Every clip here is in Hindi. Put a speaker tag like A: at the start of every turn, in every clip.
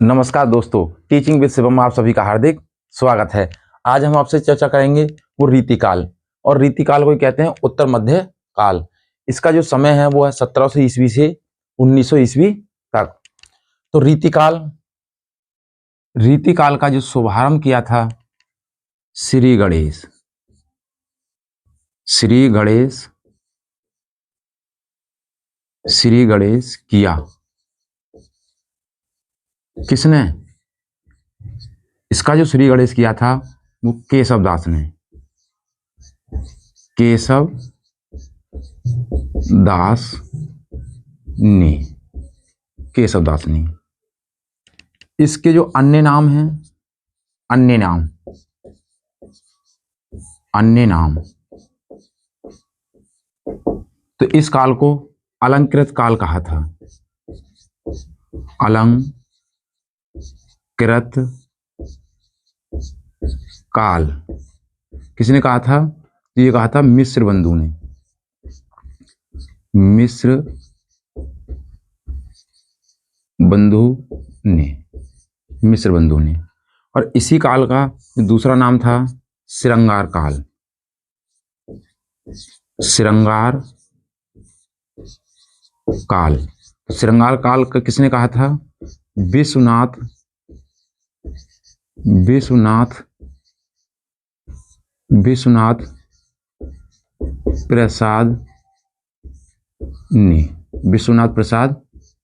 A: नमस्कार दोस्तों, टीचिंग विद शिवम में आप सभी का हार्दिक स्वागत है। आज हम आपसे चर्चा करेंगे वो रीतिकाल, और रीतिकाल को कहते हैं उत्तर मध्य काल। इसका जो समय है वो है 1700 ईस्वी से 1900 ईस्वी तक। तो रीतिकाल का जो शुभारंभ किया था श्री गणेश किया। किसने? इसका जो श्री गणेश किया था वो केशव दास ने। केशव दास ने। इसके जो अन्य नाम हैं, अन्य नाम तो इस काल को अलंकृत काल कहा था। अलंकृत काल किसने कहा था? तो ये कहा था मिस्र बंधु ने। और इसी काल का दूसरा नाम था श्रृंगार काल। श्रृंगार काल का किसने कहा था? विश्वनाथ प्रसाद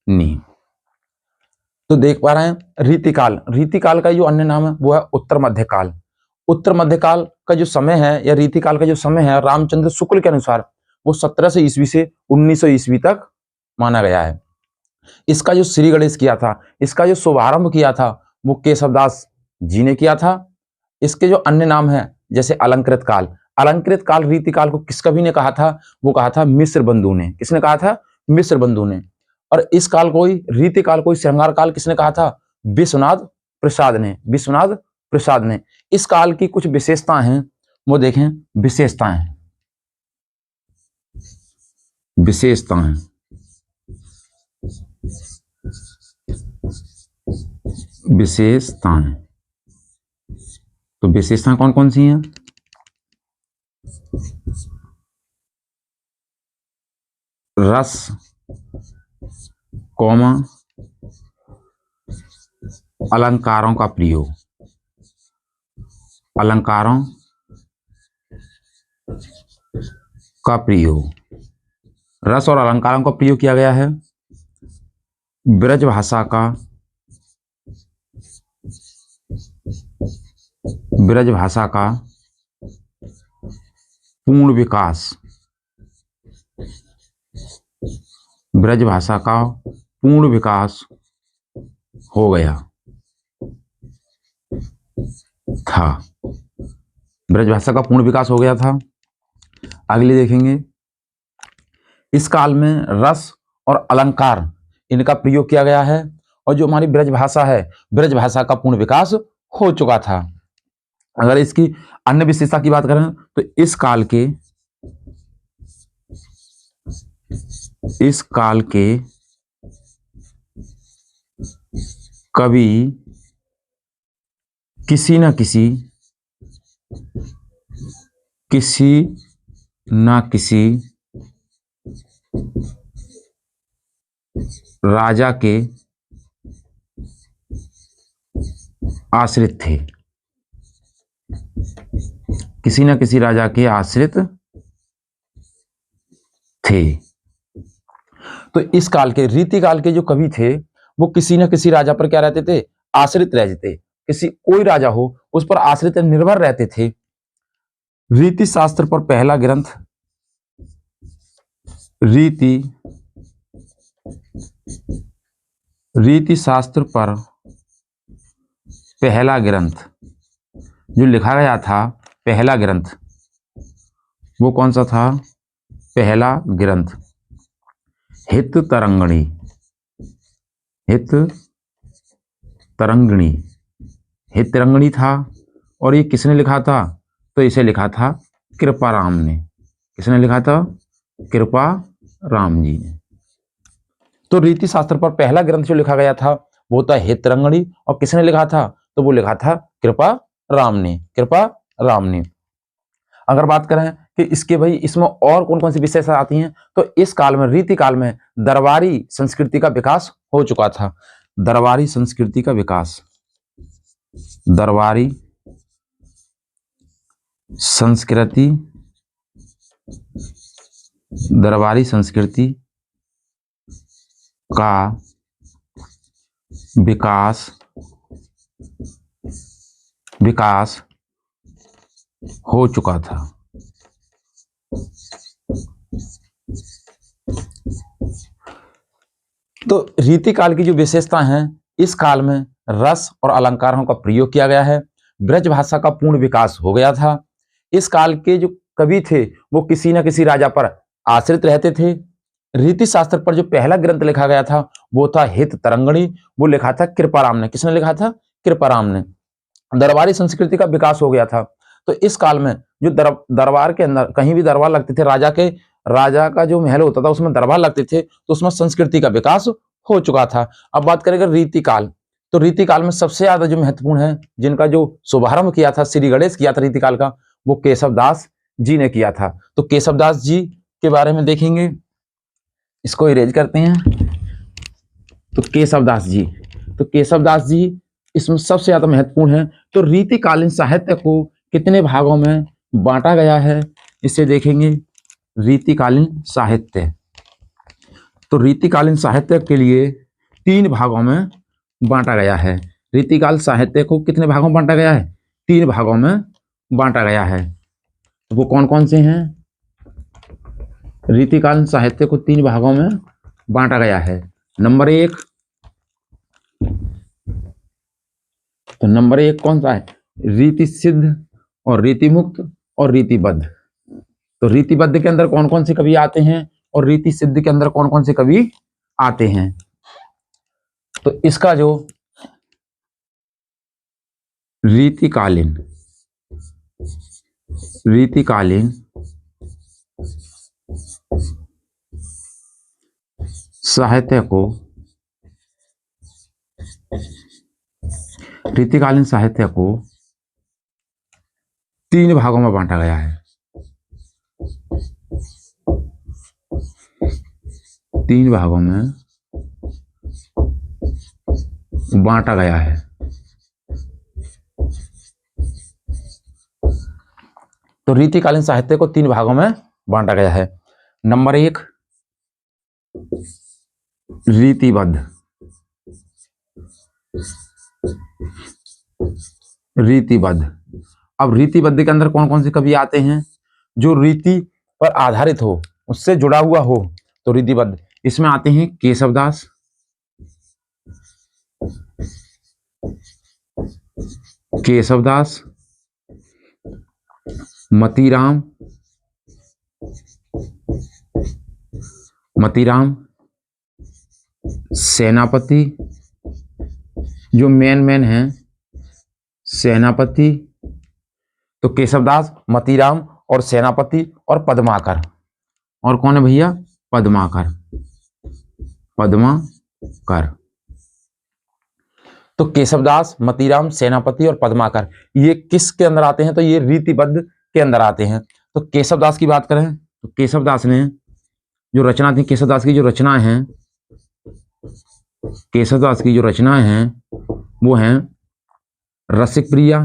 A: ने। तो देख पा रहे हैं रीतिकाल का जो अन्य नाम है वो है उत्तर मध्यकाल। उत्तर मध्यकाल का जो समय है या रीतिकाल का जो समय है रामचंद्र शुक्ल के अनुसार वो 1700 ईस्वी से 1900 ईस्वी तक माना गया है। इसका जो श्री गणेश किया था, इसका जो शुभारंभ किया था वो केशवदास जी ने किया था। इसके जो अन्य नाम है जैसे अलंकृत काल रीतिकाल को किस कवि ने कहा था? वो कहा था मिस्र बंधु ने। किसने कहा था? मिस्र बंधु ने। और इस काल को ही रीतिकाल को श्रृंगार काल किसने कहा था? विश्वनाथ प्रसाद ने। इस काल की कुछ विशेषताएं हैं, वो देखें। विशेषताएं तो विशेषताएं कौन कौन सी हैं? रस, अलंकारों का प्रयोग। रस और अलंकारों का प्रयोग किया गया है। ब्रज भाषा का पूर्ण विकास हो गया था। अगले देखेंगे, इस काल में रस और अलंकार इनका प्रयोग किया गया है, और जो हमारी ब्रज भाषा का पूर्ण विकास हो चुका था। अगर इसकी अन्य विशेषता की बात करें तो इस काल के कवि किसी न किसी राजा के आश्रित थे। तो इस काल के रीतिकाल के जो कवि थे वो किसी न किसी राजा पर क्या रहते थे? आश्रित रहते थे। कोई राजा हो उस पर आश्रित निर्भर रहते थे। रीति शास्त्र पर पहला ग्रंथ जो लिखा गया था, पहला ग्रंथ वो कौन सा था? पहला ग्रंथ हित तरंगिणी था। और ये किसने लिखा था? तो इसे लिखा था कृपाराम ने। किसने लिखा था? कृपाराम जी ने। तो रीति शास्त्र पर पहला ग्रंथ जो लिखा गया था वो था हितरंगणी, और किसने लिखा था, तो वो लिखा था कृपा राम ने, कृपा राम ने। अगर बात करें कि इसके भाई इसमें और कौन कौन सी विशेषता आती हैं, तो इस काल में, रीति काल में दरबारी संस्कृति का विकास हो चुका था। दरबारी संस्कृति का विकास, दरबारी संस्कृति, दरबारी संस्कृति का विकास हो चुका था। तो रीति काल की जो विशेषता हैं, इस काल में रस और अलंकारों का प्रयोग किया गया है। ब्रज भाषा का पूर्ण विकास हो गया था। इस काल के जो कवि थे वो किसी न किसी राजा पर आश्रित रहते थे। रीति शास्त्र पर जो पहला ग्रंथ लिखा गया था वो था हित तरंगणी, वो लिखा था कृपाराम ने। किसने लिखा था, कृपाराम ने। दरबारी संस्कृति का विकास हो गया था। तो इस काल में जो दरबार के अंदर कहीं भी दरबार लगते थे, राजा का जो महल होता था उसमें दरबार लगते थे, तो उसमें संस्कृति का विकास हो चुका था। अब बात करेंगे रीतिकाल, तो रीतिकाल में सबसे ज्यादा जो महत्वपूर्ण है, जिनका जो शुभारंभ किया था श्री गणेश किया था रीतिकाल का, वो केशवदास जी ने किया था। तो केशवदास जी के बारे में देखेंगे, इसको इरेज करते हैं। तो केशवदास जी इसमें सबसे ज्यादा महत्वपूर्ण है। तो रीतिकालीन साहित्य को कितने भागों में बांटा गया है, इसे देखेंगे। रीतिकालीन साहित्य, तो रीतिकालीन साहित्य के लिए 3 भागों में बांटा गया है। रीतिकाल साहित्य को कितने भागों में बांटा गया है, 3 भागों में बांटा गया है। तो वो कौन कौन से हैं, रीतिकालीन साहित्य को 3 भागों में बांटा गया है। नंबर 1, तो नंबर 1 कौन सा है, रीति सिद्ध और रीति मुक्त और रीतिबद्ध। तो रीतिबद्ध के अंदर कौन कौन से कवि आते हैं और रीति सिद्ध के अंदर कौन कौन से कवि आते हैं। तो इसका जो रीतिकालीन साहित्य को, रीतिकालीन साहित्य को 3 भागों में बांटा गया है। 3 भागों में बांटा गया है। तो रीतिकालीन साहित्य को 3 भागों में बांटा गया है। नंबर 1, रीतिबद्ध, अब रीतिबद्ध के अंदर कौन कौन से कवि आते हैं, जो रीति पर आधारित हो, उससे जुड़ा हुआ हो, तो रीतिबद्ध। इसमें आते हैं केशवदास, मतीराम, सेनापति, जो मेन हैं सेनापति। तो केशवदास, मतीराम और सेनापति और पद्माकर। और कौन है भैया, पद्माकर। तो केशवदास, मतीराम, सेनापति और पद्माकर, ये किसके अंदर आते हैं, तो ये रीतिबद्ध के अंदर आते हैं। तो केशवदास की बात करें तो केशवदास ने जो रचना थी, केशवदास की जो रचनाएं हैं वो हैं रसिक प्रिया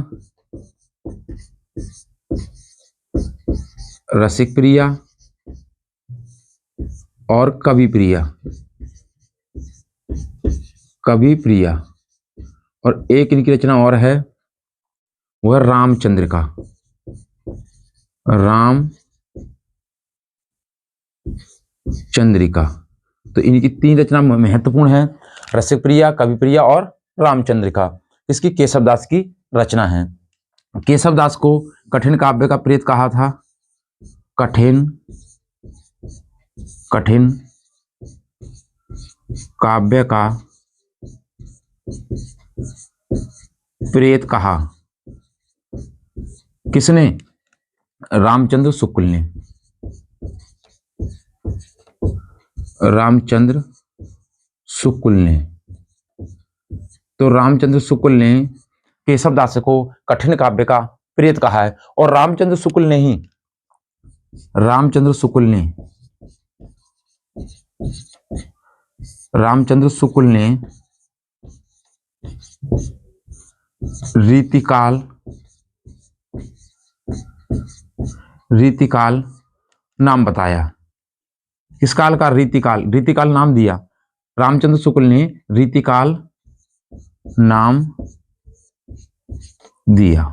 A: और कवि प्रिया। और एक इनकी रचना और है, वो है रामचंद्रिका। तो इनकी 3 रचना महत्वपूर्ण है, रसिक प्रिया, कवि प्रिया और रामचंद्रिका। इसकी केशवदास की रचना है। केशवदास को कठिन काव्य का प्रेत कहा था। कठिन काव्य का प्रेत कहा किसने, रामचंद्र शुक्ल ने। तो रामचंद्र शुक्ल ने केशवदास को कठिन काव्य का प्रेत कहा है। और रामचंद्र शुक्ल ने ही रामचंद्र शुक्ल ने रीतिकाल नाम बताया। किस काल का? रीतिकाल नाम दिया। रामचंद्र शुक्ल ने रीतिकाल नाम दिया।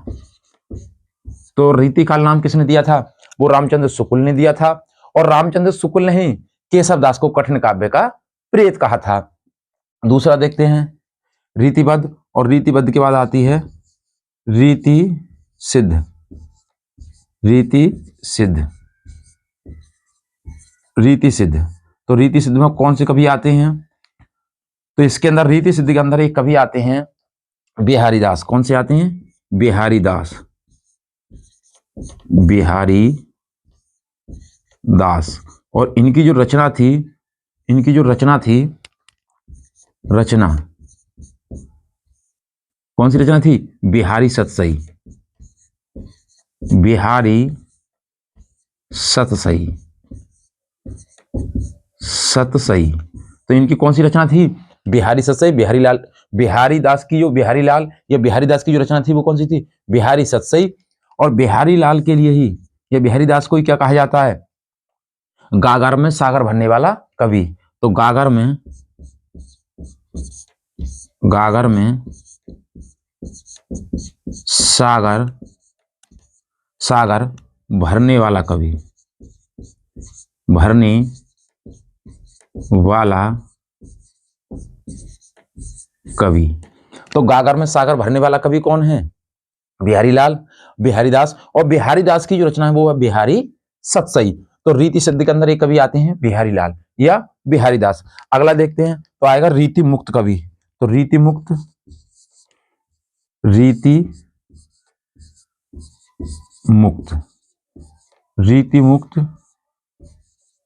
A: तो रीतिकाल नाम किसने दिया था? वो रामचंद्र शुक्ल ने दिया था। और रामचंद्र शुक्ल ने ही केशवदास को कठिन काव्य का प्रेत कहा था। दूसरा देखते हैं रीतिबद्ध, और रीतिबद्ध के बाद आती है रीति सिद्ध। तो रीति सिद्ध में कौन से कवि आते हैं? तो इसके अंदर रीति सिद्ध के अंदर एक कवि आते हैं बिहारी दास। कौन से आते हैं? बिहारी दास। और इनकी जो रचना थी कौन सी रचना थी? बिहारी सतसई। तो इनकी कौन सी रचना थी? बिहारी सतसई। बिहारी दास की जो रचना थी वो कौन सी थी? बिहारी सतसई। और बिहारी लाल के लिए ही, ये बिहारी दास को ही क्या कहा जाता है? गागर में सागर भरने वाला कवि। तो गागर में सागर भरने वाला कवि। तो गागर में सागर भरने वाला कवि कौन है? बिहारी लाल, बिहारी दास। और बिहारी दास की जो रचना है वो है बिहारी सतसई। तो रीति सिद्ध के अंदर एक कवि आते हैं बिहारी लाल या बिहारी दास। अगला देखते हैं तो आएगा रीति मुक्त कवि। तो रीति मुक्त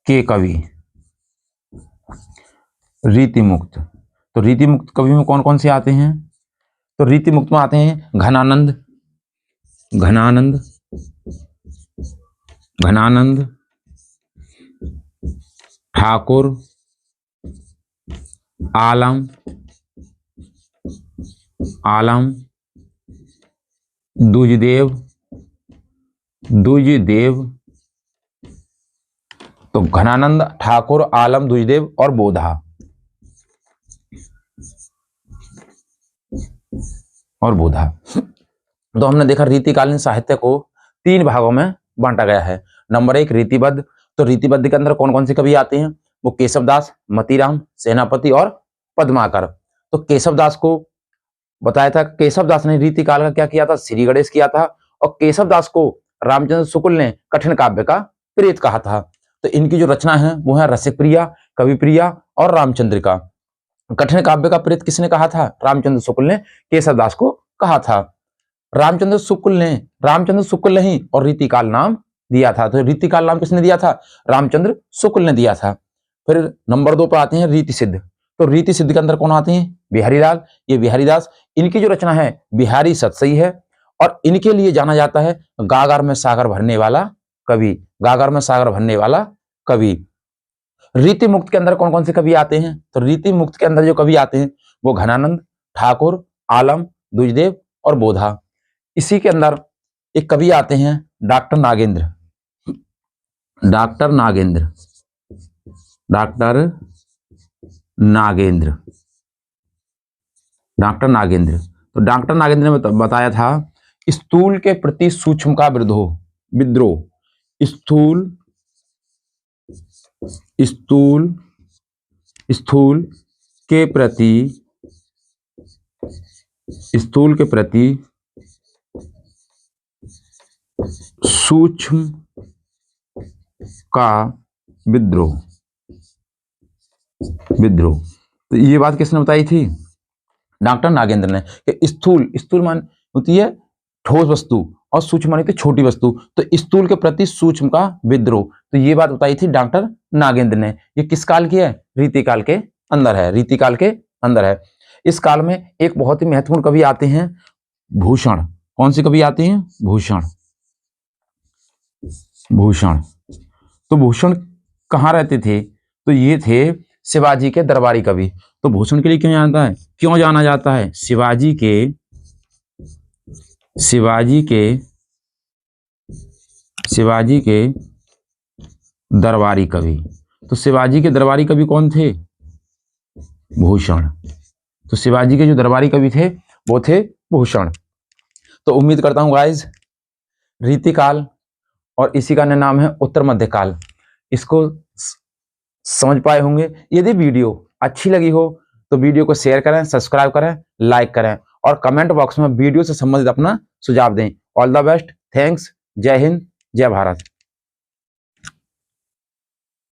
A: के कवि। तो रीति मुक्त कवि में कौन कौन से आते हैं? तो रीति मुक्त में आते हैं घनानंद, ठाकुर, आलम, दुजदेव। तो घनानंद, ठाकुर, आलम, दुजदेव और बोधा। तो हमने देखा रीतिकालीन साहित्य को 3 भागों में बांटा गया है। नंबर 1 रीतिबद्ध। तो रीतिबद्ध के अंदर कौन कौन से कवि आते हैं? वो केशवदास, मतीराम, सेनापति और पद्माकर। तो केशवदास को बताया था, केशवदास ने रीतिकाल का क्या किया था? श्री गणेश किया था। और केशवदास को रामचंद्र शुक्ल ने कठिन काव्य का प्रेत कहा था। तो इनकी जो रचना है वो है रसिकप्रिया, कविप्रिया और रामचंद्रिका। कठिन काव्य का प्रेत किसने कहा था? रामचंद्र शुक्ल ने केशवदास को कहा था। रामचंद्र शुक्ल ने ही और रीतिकाल नाम दिया था। तो रीतिकाल नाम किसने दिया था? रामचंद्र शुक्ल ने दिया था। फिर नंबर 2 पर आते हैं रीति सिद्ध। तो रीति सिद्ध के अंदर कौन आते हैं? बिहारी लाल, ये बिहारी दास। इनकी जो रचना है बिहारी सतसई है। और इनके लिए जाना जाता है गागर में सागर भरने वाला कवि। रीति मुक्त के अंदर कौन कौन से कवि आते हैं? तो रीति मुक्त के अंदर जो कवि आते हैं वो घनानंद, ठाकुर, आलम, दुजदेव और बोधा। इसी के अंदर एक कवि आते हैं डॉक्टर नागेंद्र। तो डॉक्टर नागेंद्र ने बताया था स्थूल के प्रति सूक्ष्म का विद्रोह। स्थूल के प्रति सूक्ष्म का विद्रोह। तो ये बात किसने बताई थी? डॉक्टर नागेंद्र ने। कि स्थूल मान होती है ठोस वस्तु और सूक्ष्म मानी थी छोटी वस्तु। तो स्थूल के प्रति सूक्ष्म का विद्रोह, तो ये बात बताई थी डॉक्टर नागेंद्र ने। ये किस काल की है? रीतिकाल के अंदर है। इस काल में एक बहुत ही महत्वपूर्ण कवि आते हैं भूषण। कौन से कवि आते हैं? भूषण। भूषण। तो भूषण कहाँ रहते थे? तो ये थे शिवाजी के दरबारी कवि। तो भूषण के लिए क्यों जाना जाता है? शिवाजी के दरबारी कवि। तो शिवाजी के दरबारी कवि कौन थे? भूषण। तो शिवाजी के जो दरबारी कवि थे वो थे भूषण। तो उम्मीद करता हूं गाइज रीतिकाल और इसी का नाम है उत्तर मध्यकाल, इसको समझ पाए होंगे। यदि वीडियो अच्छी लगी हो तो वीडियो को शेयर करें, सब्सक्राइब करें, लाइक करें और कमेंट बॉक्स में वीडियो से संबंधित अपना सुझाव दें। ऑल द बेस्ट, थैंक्स, जय हिंद, जय भारत।